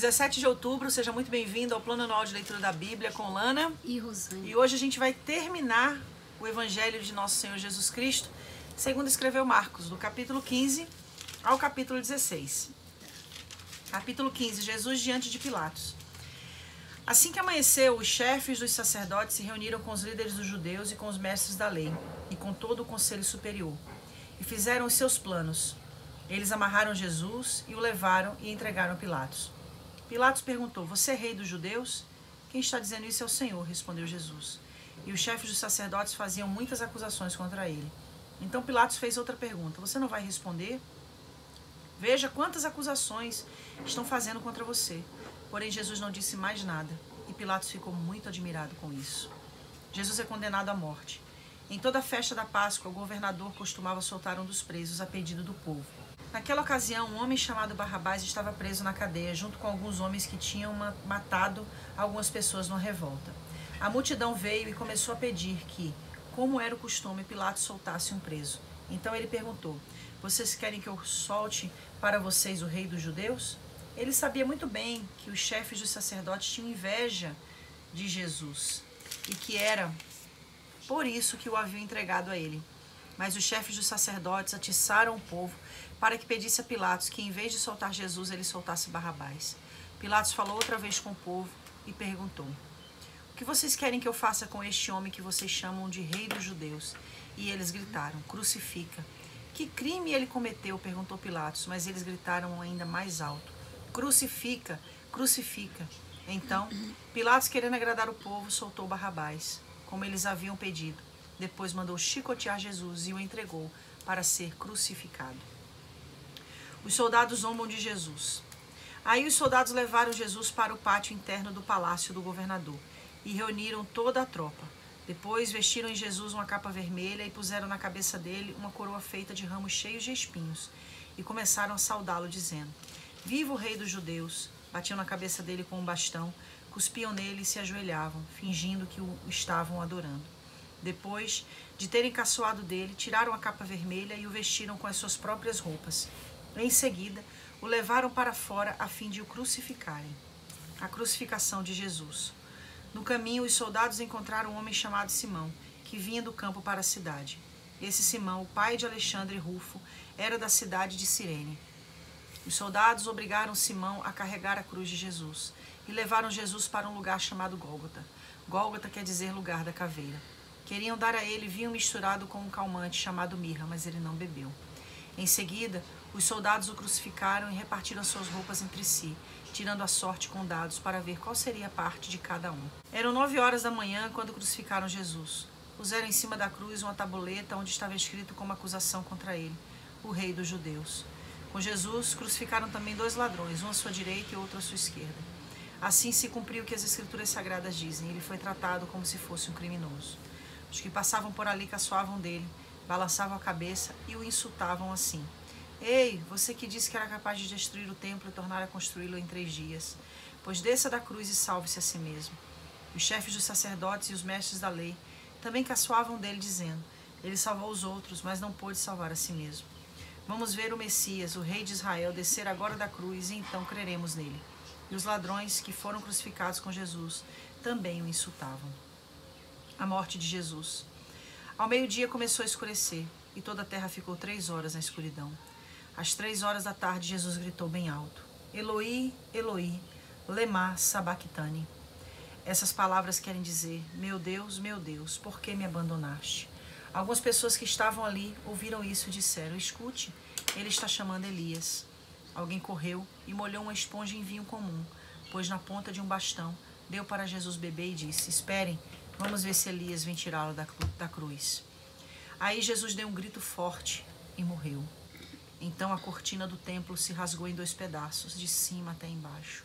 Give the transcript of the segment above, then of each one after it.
17 de outubro, seja muito bem-vindo ao Plano Anual de Leitura da Bíblia com Lana e Rosane. E hoje a gente vai terminar o Evangelho de Nosso Senhor Jesus Cristo, segundo escreveu Marcos, do capítulo 15 ao capítulo 16. Capítulo 15, Jesus diante de Pilatos. Assim que amanheceu, os chefes dos sacerdotes se reuniram com os líderes dos judeus e com os mestres da lei, e com todo o conselho superior, e fizeram os seus planos. Eles amarraram Jesus e o levaram e entregaram a Pilatos. Pilatos perguntou: "Você é rei dos judeus?" "Quem está dizendo isso é o Senhor", respondeu Jesus. E os chefes dos sacerdotes faziam muitas acusações contra ele. Então Pilatos fez outra pergunta: "Você não vai responder? Veja quantas acusações estão fazendo contra você." Porém, Jesus não disse mais nada, e Pilatos ficou muito admirado com isso. Jesus é condenado à morte. Em toda a festa da Páscoa, o governador costumava soltar um dos presos a pedido do povo. Naquela ocasião, um homem chamado Barrabás estava preso na cadeia, junto com alguns homens que tinham matado algumas pessoas numa revolta. A multidão veio e começou a pedir que, como era o costume, Pilatos soltasse um preso. Então ele perguntou: "Vocês querem que eu solte para vocês o rei dos judeus?" Ele sabia muito bem que os chefes dos sacerdotes tinham inveja de Jesus e que era por isso que o haviam entregado a ele. Mas os chefes dos sacerdotes atiçaram o povo para que pedisse a Pilatos que, em vez de soltar Jesus, ele soltasse Barrabás. Pilatos falou outra vez com o povo e perguntou: "O que vocês querem que eu faça com este homem que vocês chamam de rei dos judeus?" E eles gritaram: "Crucifica." "Que crime ele cometeu?" perguntou Pilatos, mas eles gritaram ainda mais alto: "Crucifica, crucifica." Então, Pilatos, querendo agradar o povo, soltou Barrabás, como eles haviam pedido. Depois mandou chicotear Jesus e o entregou para ser crucificado. Os soldados zombam de Jesus. Aí os soldados levaram Jesus para o pátio interno do palácio do governador e reuniram toda a tropa. Depois vestiram em Jesus uma capa vermelha e puseram na cabeça dele uma coroa feita de ramos cheios de espinhos e começaram a saudá-lo, dizendo: "Viva o rei dos judeus!" Batiam na cabeça dele com um bastão, cuspiam nele e se ajoelhavam, fingindo que o estavam adorando. Depois de terem caçoado dele, tiraram a capa vermelha e o vestiram com as suas próprias roupas. Em seguida, o levaram para fora a fim de o crucificarem. A crucificação de Jesus. No caminho, os soldados encontraram um homem chamado Simão, que vinha do campo para a cidade. Esse Simão, o pai de Alexandre e Rufo, era da cidade de Cirene. Os soldados obrigaram Simão a carregar a cruz de Jesus e levaram Jesus para um lugar chamado Gólgota. Gólgota quer dizer lugar da caveira. Queriam dar a ele vinho misturado com um calmante chamado mirra, mas ele não bebeu. Em seguida, os soldados o crucificaram e repartiram suas roupas entre si, tirando a sorte com dados para ver qual seria a parte de cada um. Eram 9 horas da manhã quando crucificaram Jesus. Puseram em cima da cruz uma tabuleta onde estava escrito como acusação contra ele: "O rei dos judeus." Com Jesus, crucificaram também 2 ladrões, um à sua direita e outro à sua esquerda. Assim se cumpriu o que as Escrituras Sagradas dizem: ele foi tratado como se fosse um criminoso. Os que passavam por ali caçoavam dele, balançavam a cabeça e o insultavam assim: "Ei, você que disse que era capaz de destruir o templo e tornar a construí-lo em 3 dias, pois desça da cruz e salve-se a si mesmo." Os chefes dos sacerdotes e os mestres da lei também caçoavam dele, dizendo: "Ele salvou os outros, mas não pôde salvar a si mesmo. Vamos ver o Messias, o rei de Israel, descer agora da cruz e então creremos nele." E os ladrões que foram crucificados com Jesus também o insultavam. A morte de Jesus. Ao meio-dia começou a escurecer e toda a terra ficou 3 horas na escuridão. Às 3 horas da tarde, Jesus gritou bem alto: "Eloi, Eloi, lema sabachthani." Essas palavras querem dizer: meu Deus, por que me abandonaste?" Algumas pessoas que estavam ali ouviram isso e disseram: "Escute, ele está chamando Elias." Alguém correu e molhou uma esponja em vinho comum, pôs na ponta de um bastão, deu para Jesus beber e disse: "Esperem, vamos ver se Elias vem tirá-lo da cruz." Aí Jesus deu um grito forte e morreu. Então a cortina do templo se rasgou em 2 pedaços, de cima até embaixo.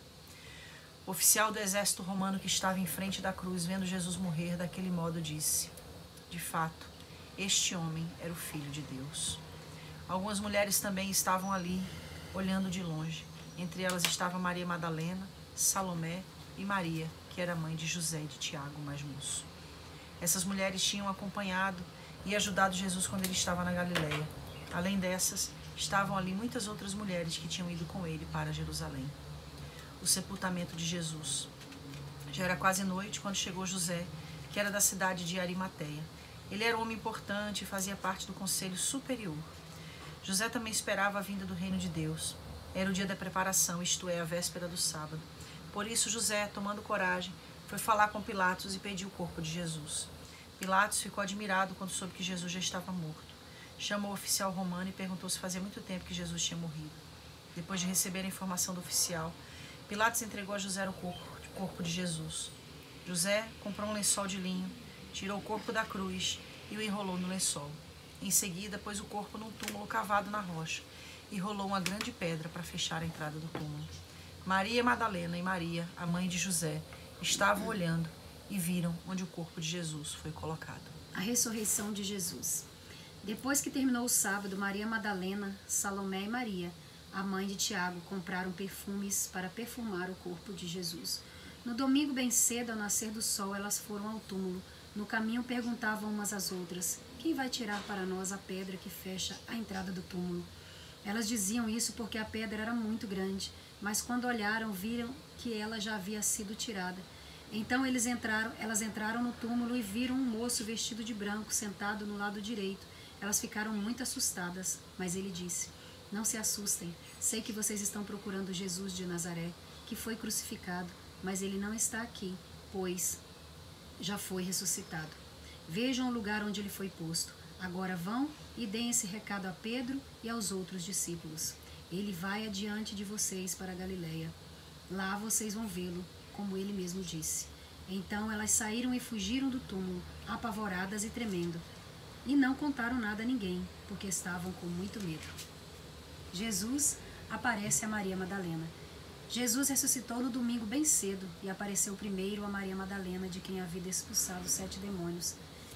O oficial do exército romano que estava em frente da cruz, vendo Jesus morrer daquele modo, disse: "De fato, este homem era o Filho de Deus." Algumas mulheres também estavam ali, olhando de longe. Entre elas estava Maria Madalena, Salomé e Maria, que era mãe de José e de Tiago, o mais moço. Essas mulheres tinham acompanhado e ajudado Jesus quando ele estava na Galileia. Além dessas, estavam ali muitas outras mulheres que tinham ido com ele para Jerusalém. o sepultamento de Jesus. Já era quase noite quando chegou José, que era da cidade de Arimateia. Ele era um homem importante e fazia parte do conselho superior. José também esperava a vinda do reino de Deus. Era o dia da preparação, isto é, a véspera do sábado. Por isso José, tomando coragem, foi falar com Pilatos e pediu o corpo de Jesus. Pilatos ficou admirado quando soube que Jesus já estava morto. Chamou o oficial romano e perguntou se fazia muito tempo que Jesus tinha morrido. Depois de receber a informação do oficial, Pilatos entregou a José o corpo de Jesus. José comprou um lençol de linho, tirou o corpo da cruz e o enrolou no lençol. Em seguida, pôs o corpo num túmulo cavado na rocha e rolou uma grande pedra para fechar a entrada do túmulo. Maria Madalena e Maria, a mãe de José, estavam olhando e viram onde o corpo de Jesus foi colocado. A ressurreição de Jesus. Depois que terminou o sábado, Maria Madalena, Salomé e Maria, a mãe de Tiago, compraram perfumes para perfumar o corpo de Jesus. No domingo bem cedo, ao nascer do sol, elas foram ao túmulo. No caminho perguntavam umas às outras: quem vai tirar para nós a pedra que fecha a entrada do túmulo? Elas diziam isso porque a pedra era muito grande, mas quando olharam, viram que ela já havia sido tirada. Então elas entraram no túmulo e viram um moço vestido de branco sentado no lado direito. Elas ficaram muito assustadas, mas ele disse: não se assustem, sei que vocês estão procurando Jesus de Nazaré, que foi crucificado, mas ele não está aqui, pois já foi ressuscitado. Vejam o lugar onde ele foi posto. Agora vão e deem esse recado a Pedro e aos outros discípulos. Ele vai adiante de vocês para a Galileia. Lá vocês vão vê-lo, como ele mesmo disse. Então elas saíram e fugiram do túmulo, apavoradas e tremendo. E não contaram nada a ninguém, porque estavam com muito medo. Jesus aparece a Maria Madalena. Jesus ressuscitou no domingo bem cedo e apareceu primeiro a Maria Madalena, de quem havia expulsado 7 demônios.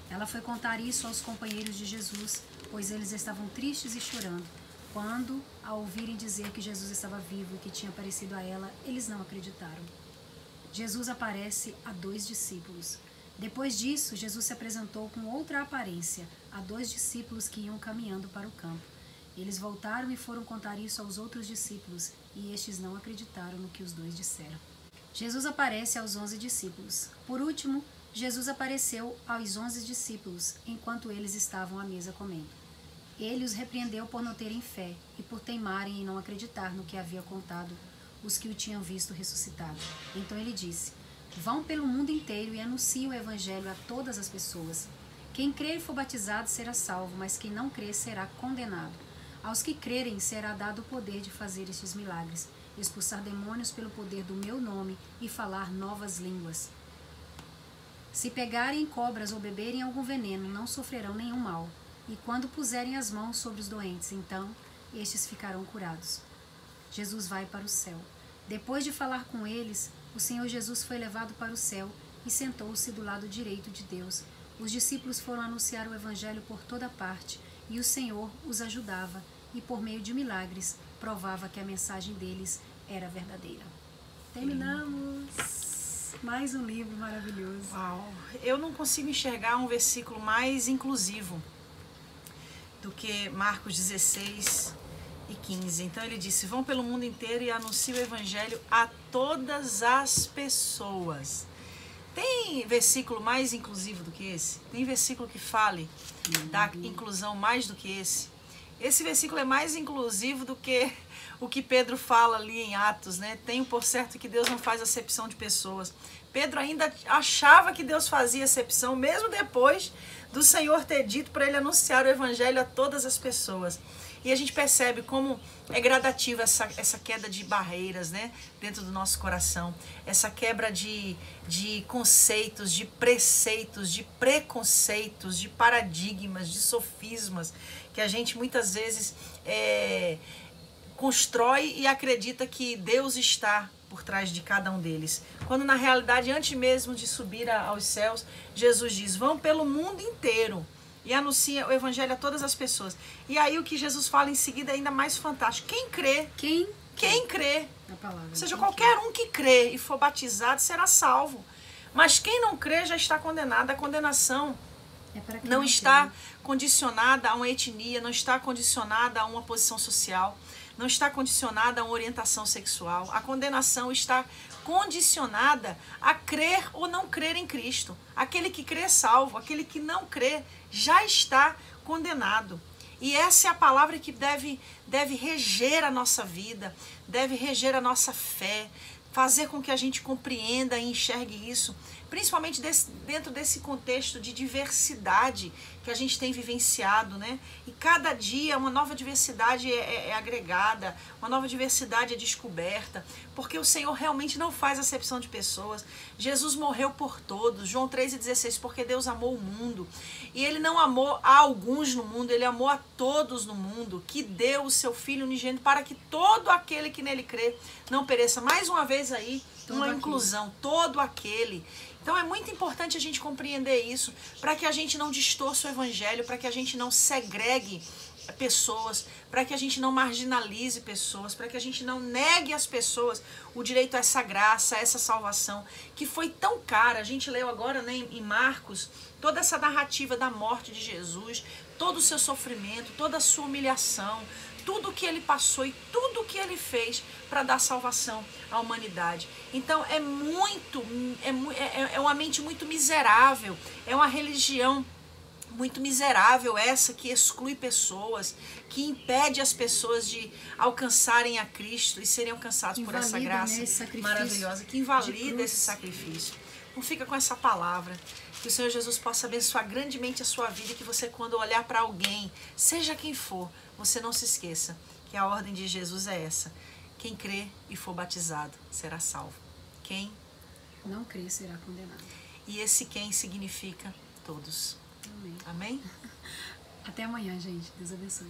Ela foi contar isso aos companheiros de Jesus, pois eles estavam tristes e chorando. Quando, ao ouvirem dizer que Jesus estava vivo e que tinha aparecido a ela, eles não acreditaram. Jesus aparece a 2 discípulos. Depois disso, Jesus se apresentou com outra aparência a 2 discípulos que iam caminhando para o campo. Eles voltaram e foram contar isso aos outros discípulos, e estes não acreditaram no que os 2 disseram. Jesus aparece aos 11 discípulos. Por último, Jesus apareceu aos 11 discípulos, enquanto eles estavam à mesa comendo. Ele os repreendeu por não terem fé e por teimarem em não acreditar no que havia contado os que o tinham visto ressuscitado. Então ele disse: vão pelo mundo inteiro e anunciem o evangelho a todas as pessoas. Quem crer e for batizado será salvo, mas quem não crer será condenado. Aos que crerem será dado o poder de fazer estes milagres, expulsar demônios pelo poder do meu nome e falar novas línguas. Se pegarem cobras ou beberem algum veneno, não sofrerão nenhum mal. E quando puserem as mãos sobre os doentes, então estes ficarão curados. Jesus vai para o céu. Depois de falar com eles, o Senhor Jesus foi levado para o céu e sentou-se do lado direito de Deus. Os discípulos foram anunciar o evangelho por toda parte, e o Senhor os ajudava, e por meio de milagres provava que a mensagem deles era verdadeira. Terminamos mais um livro maravilhoso. Uau! Eu não consigo enxergar um versículo mais inclusivo do que Marcos 16 e 15. Então ele disse: vão pelo mundo inteiro e anunciem o evangelho a todas as pessoas. Tem versículo mais inclusivo do que esse? Tem versículo que fale da inclusão mais do que esse? Esse versículo é mais inclusivo do que o que Pedro fala ali em Atos, né? Tenho por certo que Deus não faz acepção de pessoas. Pedro ainda achava que Deus fazia acepção, mesmo depois do Senhor ter dito para ele anunciar o evangelho a todas as pessoas. E a gente percebe como é gradativa essa queda de barreiras, né, dentro do nosso coração. Essa quebra de conceitos, de preceitos, de preconceitos, de paradigmas, de sofismas, que a gente muitas vezes constrói e acredita que Deus está por trás de cada um deles. Quando na realidade, antes mesmo de subir aos céus, Jesus diz: vão pelo mundo inteiro e anuncia o evangelho a todas as pessoas. E aí o que Jesus fala em seguida é ainda mais fantástico. Quem crê, quem crê, ou seja, qualquer um que crê e for batizado será salvo. Mas quem não crê já está condenado. A condenação não está condicionada a uma etnia, não está condicionada a uma posição social, não está condicionada a uma orientação sexual. A condenação está condicionada a crer ou não crer em Cristo. Aquele que crê é salvo, aquele que não crê já está condenado. E essa é a palavra que deve reger a nossa vida, deve reger a nossa fé, fazer com que a gente compreenda e enxergue isso, principalmente dentro desse contexto de diversidade que a gente tem vivenciado, né? E cada dia uma nova diversidade é agregada, uma nova diversidade é descoberta, porque o Senhor realmente não faz acepção de pessoas. Jesus morreu por todos, João 3,16, porque Deus amou o mundo. E Ele não amou a alguns no mundo, Ele amou a todos no mundo, que deu o seu Filho unigênito para que todo aquele que nele crê não pereça. Mais uma vez aí, uma inclusão, todo aquele. Então é muito importante a gente compreender isso, para que a gente não distorça o evangelho, para que a gente não segregue pessoas, para que a gente não marginalize pessoas, para que a gente não negue às pessoas o direito a essa graça, a essa salvação, que foi tão cara. A gente leu agora, né, em Marcos, toda essa narrativa da morte de Jesus, todo o seu sofrimento, toda a sua humilhação, tudo que ele passou e tudo que ele fez para dar salvação à humanidade. Então é uma mente muito miserável, é uma religião muito miserável essa, que exclui pessoas, que impede as pessoas de alcançarem a Cristo e serem alcançados por essa graça, né, maravilhosa, que invalida esse sacrifício. Não fica com essa palavra. Que o Senhor Jesus possa abençoar grandemente a sua vida, e que você, quando olhar para alguém, seja quem for, você não se esqueça que a ordem de Jesus é essa: quem crê e for batizado será salvo, quem não crê será condenado. E esse quem significa todos. Amém. Amém? Até amanhã, gente. Deus abençoe.